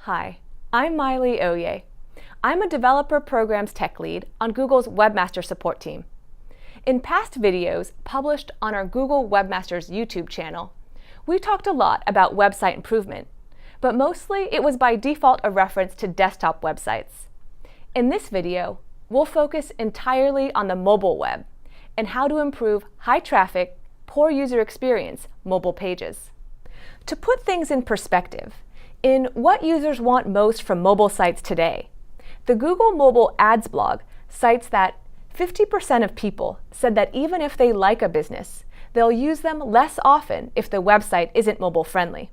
Hi, I'm Miley Oye. I'm a Developer Programs Tech Lead on Google's Webmaster Support team. In past videos published on our Google Webmasters YouTube channel, we talked a lot about website improvement, but mostly it was by default a reference to desktop websites. In this video, we'll focus entirely on the mobile web and how to improve high traffic, poor user experience mobile pages. To put things in perspective, in what users want most from mobile sites today, the Google Mobile Ads blog cites that 50% of people said that even if they like a business, they'll use them less often if the website isn't mobile friendly.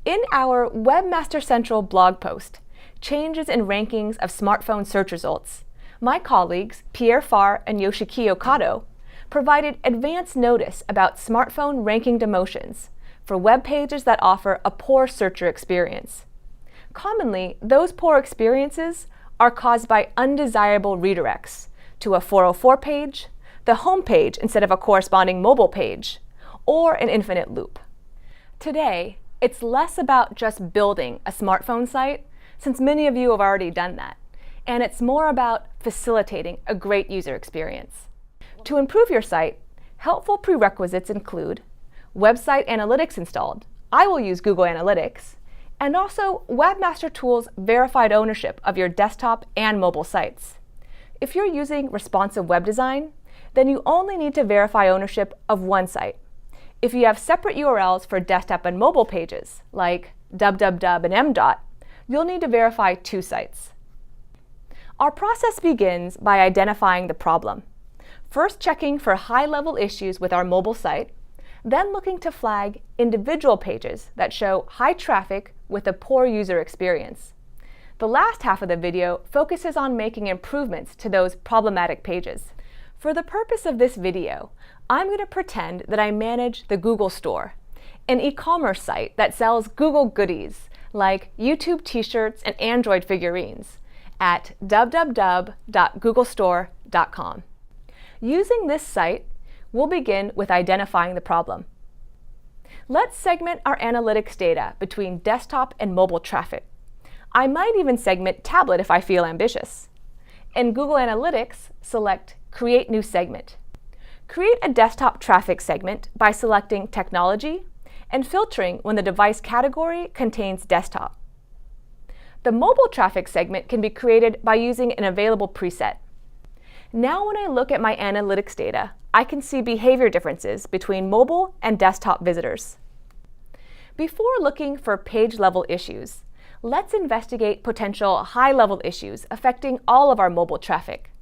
In our Webmaster Central blog post, Changes in Rankings of Smartphone Search Results, my colleagues Pierre Farr and Yoshiki Okado provided advance notice about smartphone ranking demotions for web pages that offer a poor searcher experience. Commonly, those poor experiences are caused by undesirable redirects to a 404 page, the home page instead of a corresponding mobile page, or an infinite loop. Today, it's less about just building a smartphone site, since many of you have already done that, and it's more about facilitating a great user experience. To improve your site, helpful prerequisites include website analytics installed. I will use Google Analytics, and also Webmaster Tools verified ownership of your desktop and mobile sites. If you're using responsive web design, then you only need to verify ownership of one site. If you have separate URLs for desktop and mobile pages, like www and m. You'll need to verify two sites. Our process begins by identifying the problem. First checking for high-level issues with our mobile site, then looking to flag individual pages that show high traffic with a poor user experience. The last half of the video focuses on making improvements to those problematic pages. For the purpose of this video, I'm going to pretend that I manage the Google Store, an e-commerce site that sells Google goodies like YouTube t-shirts and Android figurines at www.googlestore.com. Using this site, we'll begin with identifying the problem. Let's segment our analytics data between desktop and mobile traffic. I might even segment tablet if I feel ambitious. In Google Analytics, select Create New Segment. Create a desktop traffic segment by selecting Technology and filtering when the device category contains desktop. The mobile traffic segment can be created by using an available preset. Now when I look at my analytics data, I can see behavior differences between mobile and desktop visitors. Before looking for page-level issues, let's investigate potential high-level issues affecting all of our mobile traffic.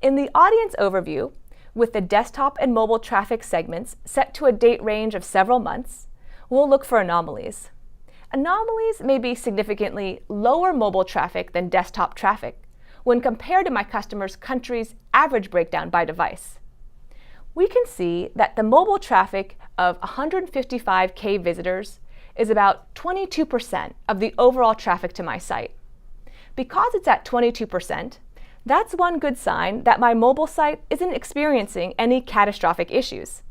In the audience overview, with the desktop and mobile traffic segments set to a date range of several months, we'll look for anomalies. Anomalies may be significantly lower mobile traffic than desktop traffic when compared to my customer's country's average breakdown by device. We can see that the mobile traffic of 155K visitors is about 22% of the overall traffic to my site. Because it's at 22%, that's one good sign that my mobile site isn't experiencing any catastrophic issues.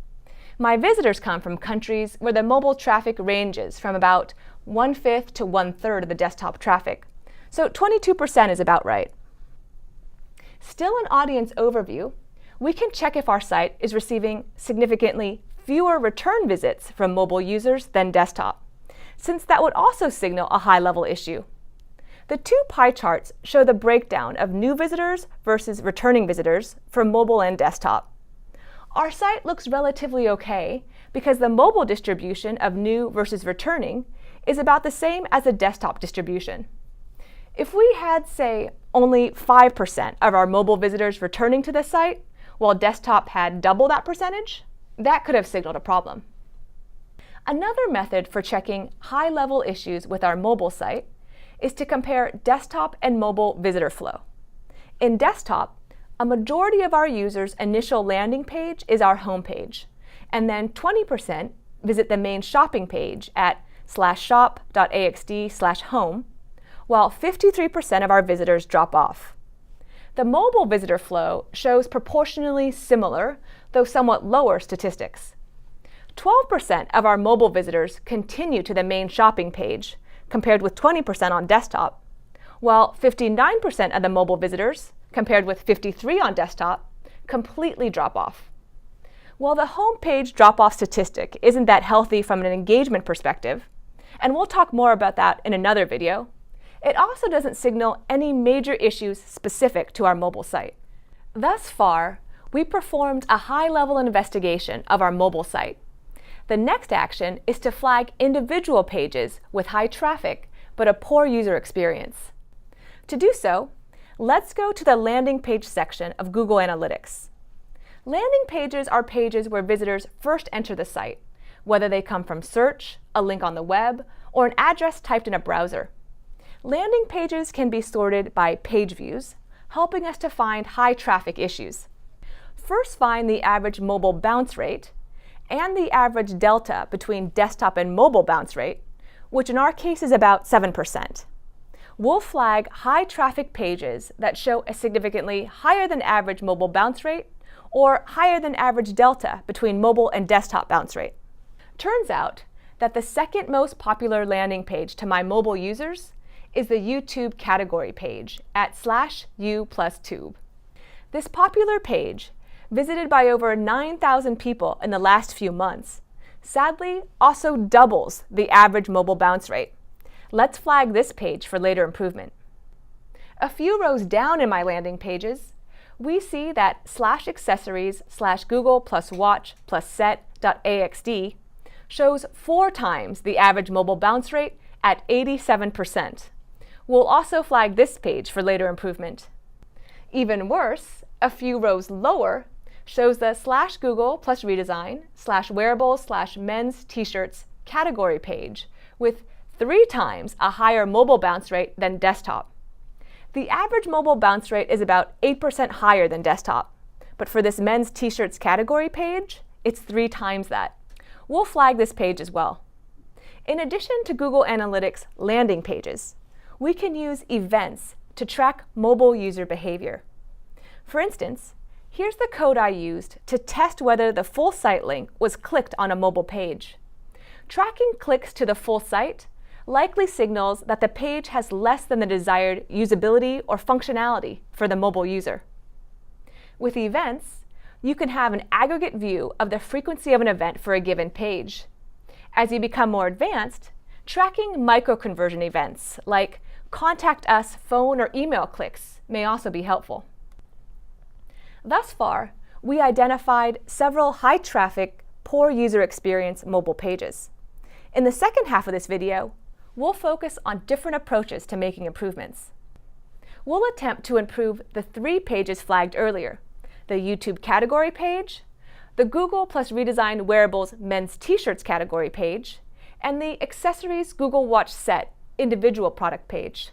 My visitors come from countries where the mobile traffic ranges from about 1/5 to 1/3 of the desktop traffic, so 22% is about right. Still in audience overview, we can check if our site is receiving significantly fewer return visits from mobile users than desktop, since that would also signal a high-level issue. The two pie charts show the breakdown of new visitors versus returning visitors for mobile and desktop. Our site looks relatively okay because the mobile distribution of new versus returning is about the same as the desktop distribution. If we had, say, only 5% of our mobile visitors returning to the site, while desktop had double that percentage, that could have signaled a problem. Another method for checking high-level issues with our mobile site is to compare desktop and mobile visitor flow. In desktop, a majority of our users' initial landing page is our home page, and then 20% visit the main shopping page at /shop.axd/home, while 53% of our visitors drop off. The mobile visitor flow shows proportionally similar, though somewhat lower statistics. 12% of our mobile visitors continue to the main shopping page, compared with 20% on desktop, while 59% of the mobile visitors, compared with 53% on desktop, completely drop off. While the homepage drop-off statistic isn't that healthy from an engagement perspective, and we'll talk more about that in another video, it also doesn't signal any major issues specific to our mobile site. Thus far, we performed a high-level investigation of our mobile site. The next action is to flag individual pages with high traffic but a poor user experience. To do so, let's go to the landing page section of Google Analytics. Landing pages are pages where visitors first enter the site, whether they come from search, a link on the web, or an address typed in a browser. Landing pages can be sorted by page views, helping us to find high traffic issues. First, find the average mobile bounce rate and the average delta between desktop and mobile bounce rate, which in our case is about 7%. We'll flag high traffic pages that show a significantly higher than average mobile bounce rate or higher than average delta between mobile and desktop bounce rate. Turns out that the second most popular landing page to my mobile users is the YouTube category page at /u+tube. This popular page, visited by over 9,000 people in the last few months, sadly also doubles the average mobile bounce rate. Let's flag this page for later improvement. A few rows down in my landing pages, we see that /accessories/Google+Watch+Set.axd shows 4 times the average mobile bounce rate at 87%. We'll also flag this page for later improvement. Even worse, a few rows lower shows the /Google+Redesign/Wearables/Men's T-shirts category page with 3 times a higher mobile bounce rate than desktop. The average mobile bounce rate is about 8% higher than desktop, but for this men's t-shirts category page, it's 3 times that. We'll flag this page as well. In addition to Google Analytics landing pages, we can use events to track mobile user behavior. For instance, here's the code I used to test whether the full site link was clicked on a mobile page. Tracking clicks to the full site likely signals that the page has less than the desired usability or functionality for the mobile user. With events, you can have an aggregate view of the frequency of an event for a given page. As you become more advanced, tracking micro-conversion events like contact us phone or email clicks may also be helpful. Thus far, we identified several high-traffic, poor user experience mobile pages. In the second half of this video, we'll focus on different approaches to making improvements. We'll attempt to improve the 3 pages flagged earlier, the YouTube category page, the Google+Redesign Wearables Men's T-shirts category page, and the Accessories Google Watch Set individual product page.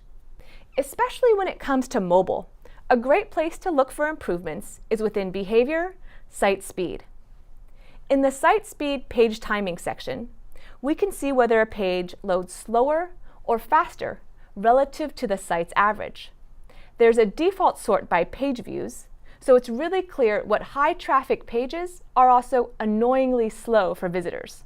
Especially when it comes to mobile, a great place to look for improvements is within Behavior, Site Speed. In the Site Speed Page Timing section, we can see whether a page loads slower or faster relative to the site's average. There's a default sort by page views, so it's really clear what high-traffic pages are also annoyingly slow for visitors.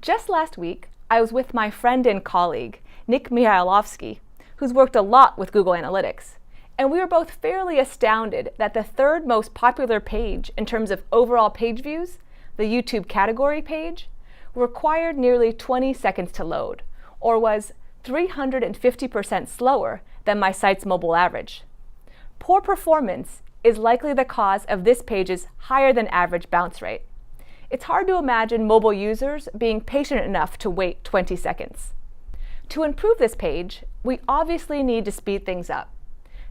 Just last week, I was with my friend and colleague, Nick Mihailovsky, who's worked a lot with Google Analytics, and we were both fairly astounded that the 3rd most popular page in terms of overall page views, the YouTube category page, required nearly 20 seconds to load, or was 350% slower than my site's mobile average. Poor performance is likely the cause of this page's higher than average bounce rate. It's hard to imagine mobile users being patient enough to wait 20 seconds. To improve this page, we obviously need to speed things up.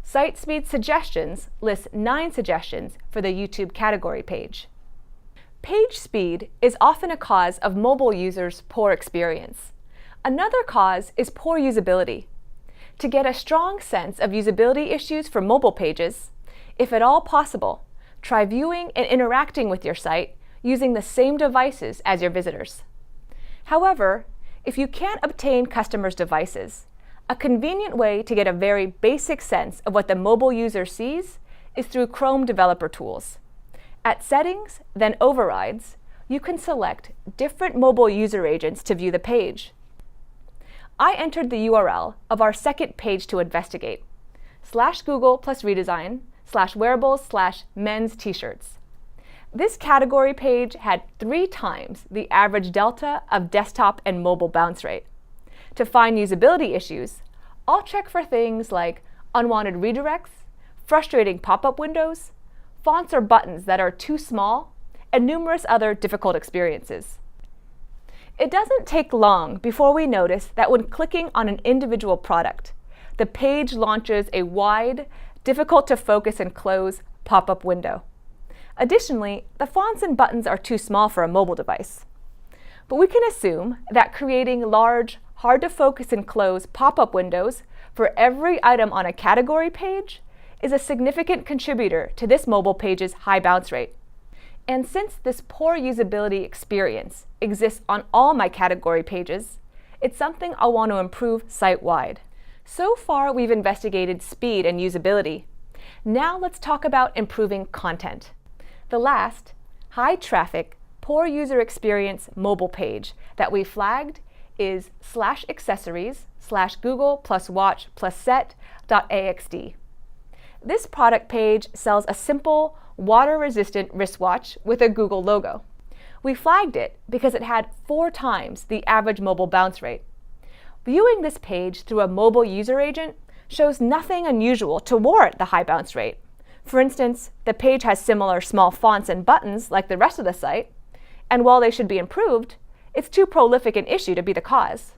Site Speed Suggestions lists 9 suggestions for the YouTube category page. Page speed is often a cause of mobile users' poor experience. Another cause is poor usability. To get a strong sense of usability issues for mobile pages, if at all possible, try viewing and interacting with your site using the same devices as your visitors. However, if you can't obtain customers' devices, a convenient way to get a very basic sense of what the mobile user sees is through Chrome Developer Tools. At Settings, then Overrides, you can select different mobile user agents to view the page. I entered the URL of our second page to investigate, /Google plus redesign /wearables /men's t-shirts. This category page had 3 times the average delta of desktop and mobile bounce rate. To find usability issues, I'll check for things like unwanted redirects, frustrating pop-up windows, fonts or buttons that are too small, and numerous other difficult experiences. It doesn't take long before we notice that when clicking on an individual product, the page launches a wide, difficult to focus and close pop-up window. Additionally, the fonts and buttons are too small for a mobile device. But we can assume that creating large, hard to focus and close pop-up windows for every item on a category page is a significant contributor to this mobile page's high bounce rate. And since this poor usability experience exists on all my category pages, it's something I'll want to improve site-wide. So far, we've investigated speed and usability. Now let's talk about improving content. The last, high traffic, poor user experience mobile page that we flagged is /accessories /Google plus watch plus set.axd. This product page sells a simple, water-resistant wristwatch with a Google logo. We flagged it because it had 4 times the average mobile bounce rate. Viewing this page through a mobile user agent shows nothing unusual to warrant the high bounce rate. For instance, the page has similar small fonts and buttons like the rest of the site, and while they should be improved, it's too prolific an issue to be the cause.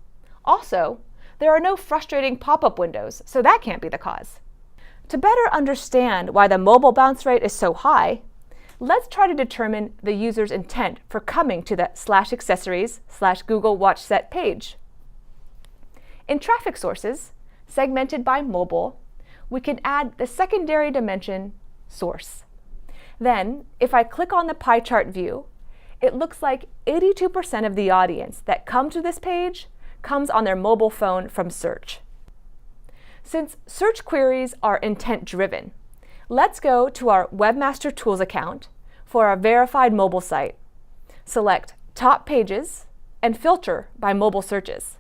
Also, there are no frustrating pop-up windows, so that can't be the cause. To better understand why the mobile bounce rate is so high, let's try to determine the user's intent for coming to the /accessories /Google Watch Set page. In traffic sources, segmented by mobile, we can add the secondary dimension source. Then, if I click on the pie chart view, it looks like 82% of the audience that comes to this page comes on their mobile phone from search. Since search queries are intent-driven, let's go to our Webmaster Tools account for our verified mobile site. Select Top Pages and filter by mobile searches.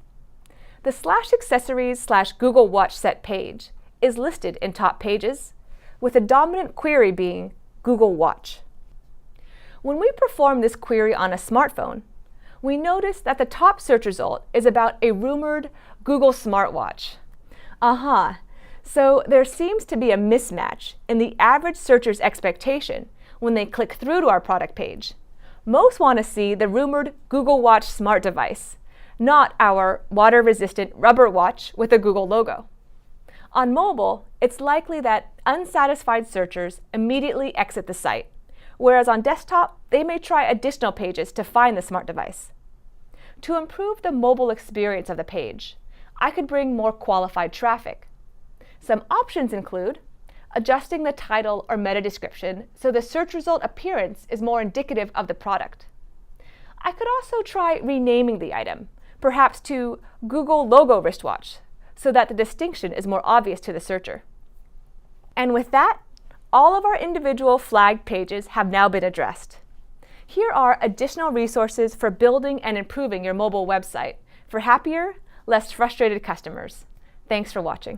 The /accessories /Google Watch Set page is listed in Top Pages, with the dominant query being Google Watch. When we perform this query on a smartphone, we notice that the top search result is about a rumored Google smartwatch. So there seems to be a mismatch in the average searcher's expectation when they click through to our product page. Most want to see the rumored Google Watch smart device, not our water-resistant rubber watch with a Google logo. On mobile, it's likely that unsatisfied searchers immediately exit the site, whereas on desktop, they may try additional pages to find the smart device. To improve the mobile experience of the page, I could bring more qualified traffic. Some options include adjusting the title or meta description so the search result appearance is more indicative of the product. I could also try renaming the item, perhaps to Google logo wristwatch, so that the distinction is more obvious to the searcher. And with that, all of our individual flagged pages have now been addressed. Here are additional resources for building and improving your mobile website for happier, less frustrated customers. Thanks for watching.